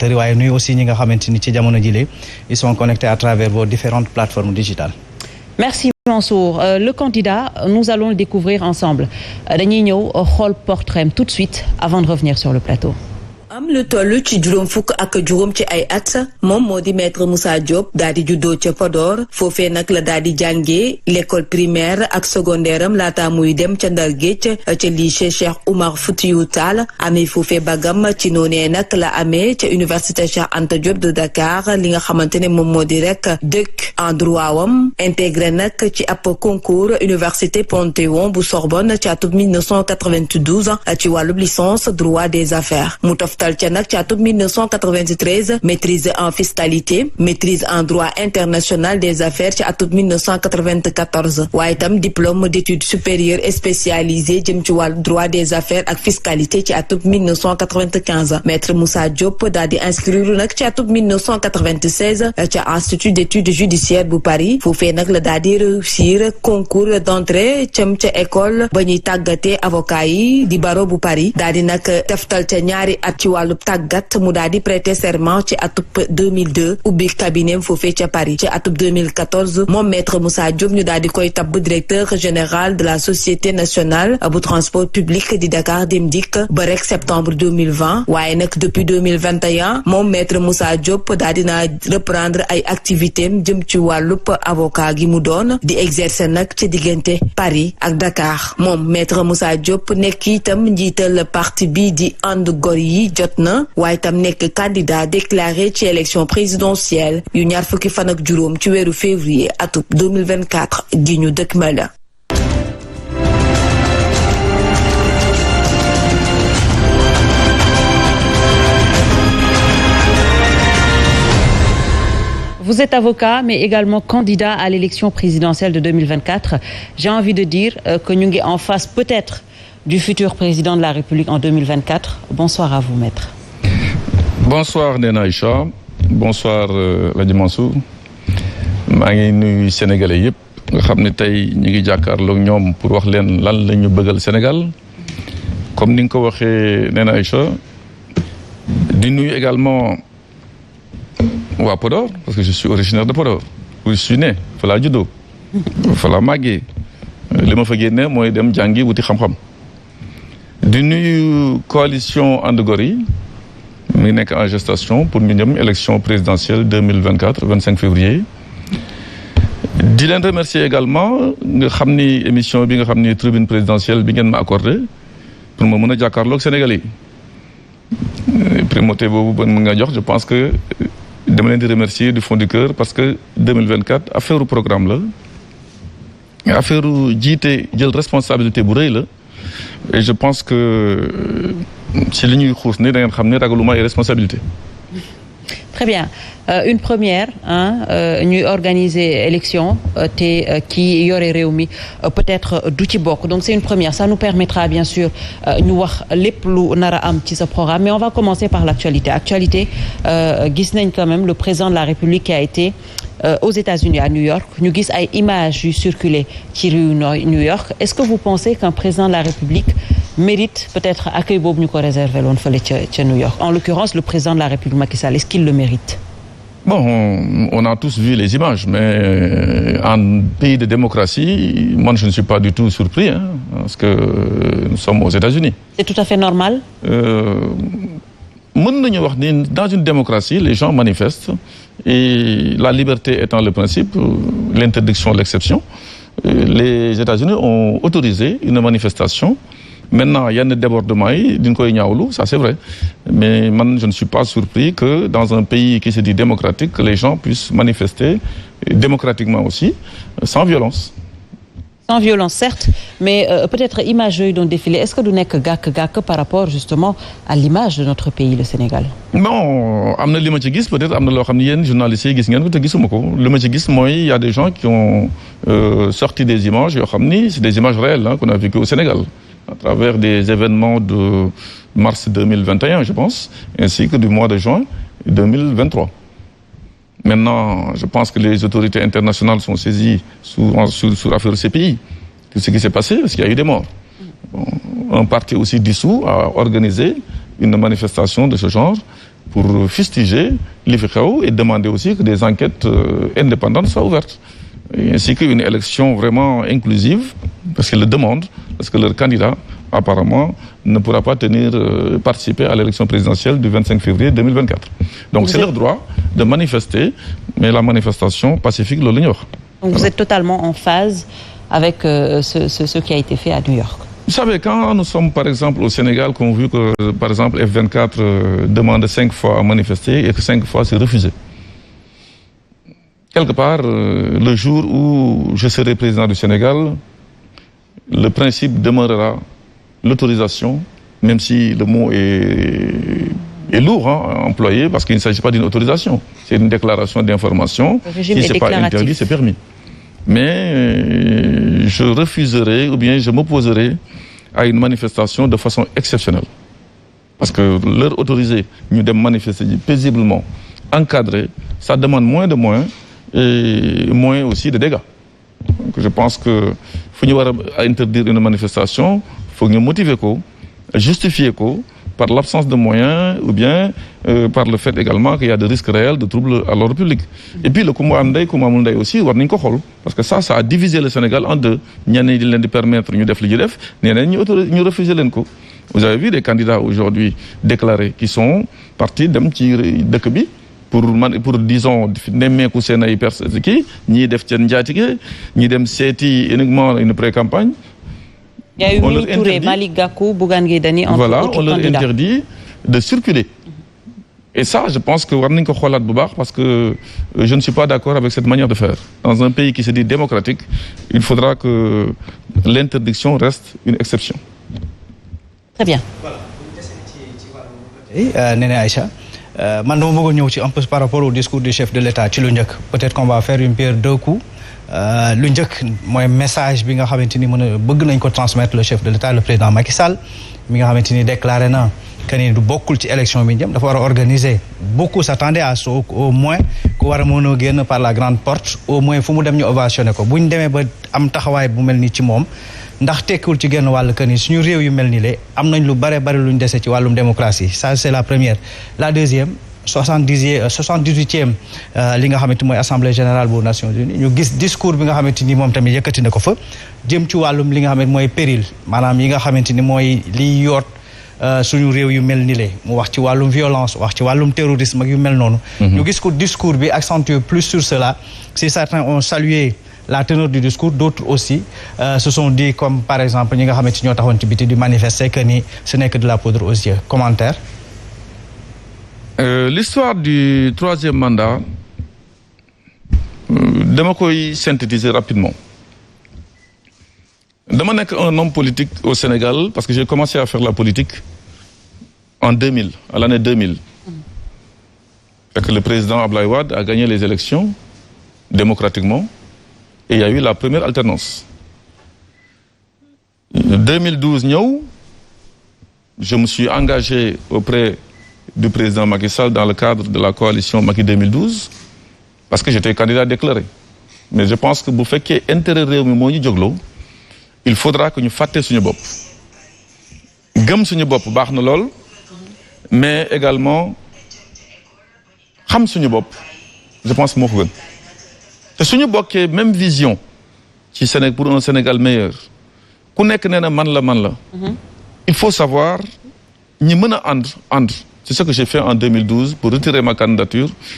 téléspectateurs waaye nuyu aussi ñi nga xamante ni ci jamono jile ils sont connectés à travers vos différentes plateformes digitales. Merci Mansour. Le candidat, nous allons le découvrir ensemble. Dañuy ñëw xool portrait tout de suite avant de revenir sur le plateau. am lu toll ci juróom fukk ak juróom ci ay at moom moo di maître Moussa Diop daal di juddoo ca Podor foofee nag la daal di jàngee l'école primaire ak secondaire am laata muy dem ca Ndar Géej ca lycée Cheikh Oumar Foutiyou Tall amee foofee bagam ci noonee nag la amee ca université Cheikh Anta Diop de Dakar li nga xamante ne moom moo di rek dëkk en droit wam intégré nag ci ab concours université Panthéon bu Sorbonne ci atum 1992 ci wàllub licence droit des affaires mu toftal ca nag ci atum 1993 maîtrise en fiscalité maîtrise en droit international des affaires ci atum 1994 waaye itam diplôme d'études supérieures et spécialisées jëm ci wàllu droit des affaires ak fiscalité ci atum 1995 maître Moussa Diop daal di inscrire nag ci atum 1996 ca institut d'études judiciaires bu Paris foofee nag la daal di réussir concours d'entrée cëm ca école ba ñuy tàggatee avocat yi di barreau bu Paris daal di nag teftal ca ñaari at ci wàllu tàggat mu daal di prêter serment ci atub 2002 ubbi cabinet foofee ca Paris ci atub 2014 moom maître Moussa Diop ñu daal di koy tabb directeur général de la société nationale bu transport public di Dakar Dem Dikk ba rek septembre 2020 waaye nag depuis 2021 moom maître Moussa Diop daal dina reprendre ay activités jëm ci wàllub avocat gi mu doon di exercer nag ci diggante Paris ak Dakar moom maître Moussa Diop nekk itam njiital parti bi di ànd gor yi jot na waaye tam nekk candidat déclaré ci élection présidentielle yu ñaar fukki fan ak juróom ci weeru février atub 2024 gi ñu dëkkmal. Vous êtes avocat, mais également candidat à l'élection présidentielle de 2024. J'ai envie de dire que ñu ngi en face peut-être du futur président de la République en 2024. Bonsoir à vous, maître. Bonsoir Néna Aïcha. Bonsoir Ladji Mansour. maa ngi nuyu Sénégalais yëpp nga xam ne tey ñu ngi jàkkaarloog ñoom pour wax leen lan la ñu bëggal Sénégal comme ni nga ko waxee Néna Aïcha di nuyu également waa Podor parce que je suis originaire de Podor où je suis né fa laa juddoo fa laa màggee li ma fa génne mooy dem jàngi wuti xam-xam di nuyu coalition And Gor yi mi nekk en gestation pour ñu jëm élection présidentielle 2024 25 février di leen remercier également nga xam ni émission bi nga xam ni tribune présidentielle bi ngeen ma accordé pour ma mën a jàkkaarloog Sénégalais yi primauté boobu ba mu nga jox je pense que dama leen di remercier du fond du cœur parce que 2024 affaire programme la affaire jiite jël responsabilité bu rëy la et je pense que si li ñuy xuus ni da ngeen xam ne ragaluma ay responsabilité. Très bien. Une première ñuy organiser élection te ki yore réew mi peut-être du ci bokk donc c'est une première ça nous permettra bien sûr ñu wax lépp lu nar a am ci sa programme mais on va commencer par l'actualité gis nañ quand même le président de la République qui a été aux États-Unis à New York ñu gis ay images yu circulé ci rue New York est-ce que vous pensez qu'un président de la République mérite peut-être accueil boobu ñu ko réservé loon fële ca New York en l'occurrence le président de la République Macky Sall est-ce qu'il le mérite? Bon, on a tous vu les images, mais en pays de démocratie, moi je ne suis pas du tout surpris, parce que nous sommes aux États-Unis. C'est tout à fait normal. Mën nañu wax ni dans une démocratie, les gens manifestent, et la liberté étant le principe, l'interdiction l'exception, les États-Unis ont autorisé une manifestation. Maintenant, il y a un débordement d'une koy ñaawlu, ça c'est vrai. Mais man, je ne suis pas surpris que dans un pays qui se dit démocratique, que les gens puissent manifester démocratiquement aussi, sans violence. Sans violence, certes, mais peut-être image yooyu doon défilé. Est-ce que du nekk gàkk par rapport justement à l'image de notre pays, le Sénégal? Non, am na li ma ci gis peut-être am na loo xam ne yéen journalistes yi gis ngeen ko te gisuma ko. Li ma ci gis mooy il y a des gens qui ont sorti des images yoo xam ni c'est des images réelles qu'on a vécues au Sénégal. À travers des événements de mars 2021, je pense, ainsi que du mois de juin 2023. Maintenant, je pense que les autorités internationales sont saisies sur affaire CPI. Tout ce qui s'est passé, parce qu'il y a eu des morts. Bon, un parti aussi dissous a organisé une manifestation de ce genre pour fustiger li fi xew et demander aussi que des enquêtes indépendantes soient ouvertes. Ainsi qu'une élection vraiment inclusive, parce qu'ils le demandent, parce que leur candidat, apparemment, ne pourra pas participer à l'élection présidentielle du 25 février 2024. Donc c'est leur droit de manifester, mais la manifestation pacifique, loolu la ñuy wax. Donc vous êtes totalement en phase avec ce qui a été fait à New York. Vous savez, quand nous sommes par exemple au Sénégal, qu'on a vu que par exemple F24 demande 5 fois à manifester et que 5 fois c'est refusé. Quelque part, le jour où je serai président du Sénégal, le principe demeurera l'autorisation, même si le mot est lourd à employer, parce qu'il ne s'agit pas d'une autorisation. C'est une déclaration d'information. Si ce n'est pas interdit, c'est permis. Mais je refuserai ou bien je m'opposerai à une manifestation de façon exceptionnelle. Parce que leur autoriser, nous de manifester paisiblement, encadré, ça demande moins de moyens et moins aussi de dégâts. Donc je pense que faut ñu war a interdire une manifestation, faut ñu motiver ko, justifier ko par l'absence de moyens ou bien par le fait également qu'il y a des risques réels de troubles à l'ordre public. Et puis le kumba am ndey kumba amul ndey aussi war nañ ko xool parce que ça a divisé le Sénégal en deux. ñenn ñi di leen di permettre ñu def li ñu def, ñeneen ñu refuser leen ko. Vous avez vu des candidats aujourd'hui déclarés qui sont partis dem ci dëkk bi pour disons nemmeeku seen ay personnes kii ñii def seen njaatige ñii dem seeti uniquement une pré-campagne. Il y a eu Mimi Touré, Malick Gakou, Bougane Gueye Dany, entre autres candidats. Voilà, on leur interdit de circuler. Et ça, je pense que war nañ ko xoolaat bu baax parce que je ne suis pas d'accord avec cette manière de faire. Dans un pays qui se dit démocratique, il faudra que l'interdiction reste une exception. Très bien. Néné Aïcha, man dama bëgg ñëw ci un peu par rapport au discours du chef de l'État ci lu njëkk peut-être qu'on va faire une pierre deux coups. Lu njëkk mooy message bi nga xamante ni bëgg nañ ko transmettre le chef de l'État le président Macky Sall mi nga xamante ni déclaré na que ni du bokkul ci élection bi jëm dafa war a organiser. Beaucoup s'attendaient à ce au moins ku war a mën a génn par la grande porte au moins fu mu dem ñu ovationné ko bu ñu demee ba am taxawaay bu mel ni ci moom ndax tekkiwul ci genn wàll que ni suñu réew yu mel ni le am nañ lu bare lu ñu dese ci wàllum démocratie ça c'est la première. La deuxième 78e li nga xamante mooy assemblée générale bu Nations Unies ñu gis discours bi nga xamante ni moom tamit yëkkati na ko fa jëm ci wàllum li nga xamante mooy péril maanaam yi nga xamante ni mooy liy yoot suñu réew yu mel ni le mu wax ci wàllum violence wax ci wàllum terrorisme ak yu mel noonu. ñu gis ko discours bi accentué plus sur cela. Si certains ont salué la teneur du discours, d'autres aussi se sont dit comme par exemple ñi nga xamante ñoo taxoon ci biti di manifester que ni ce n'est que de la poudre aux yeux. Commentaire. L'histoire du troisième mandat, dama koy synthétiser rapidement. Dama nekk un homme politique au Sénégal parce que j'ai commencé à faire la politique en 2000, à l'année 2000. Et que le président Abdoulaye Wade a gagné les élections démocratiquement et il y a eu la première alternance. 2012 ñëw, je me suis engagé auprès du président Macky Sall dans le cadre de la coalition Macky 2012 parce que j'étais candidat déclaré. Mais je pense que bu fekkee intérêt réew mi moo ñu jógloo il faudra que ñu fàtte suñu bopp. Gëm suñu bopp baax na lool mais également xam suñu bopp je pense moo ko gën. te suñu bokkee même vision ci Sénégal pour un Sénégal meilleur ku nekk nee na man la. Il faut savoir ñi mën a ànd. C'est ce que j'ai fait en 2012 pour retirer ma candidature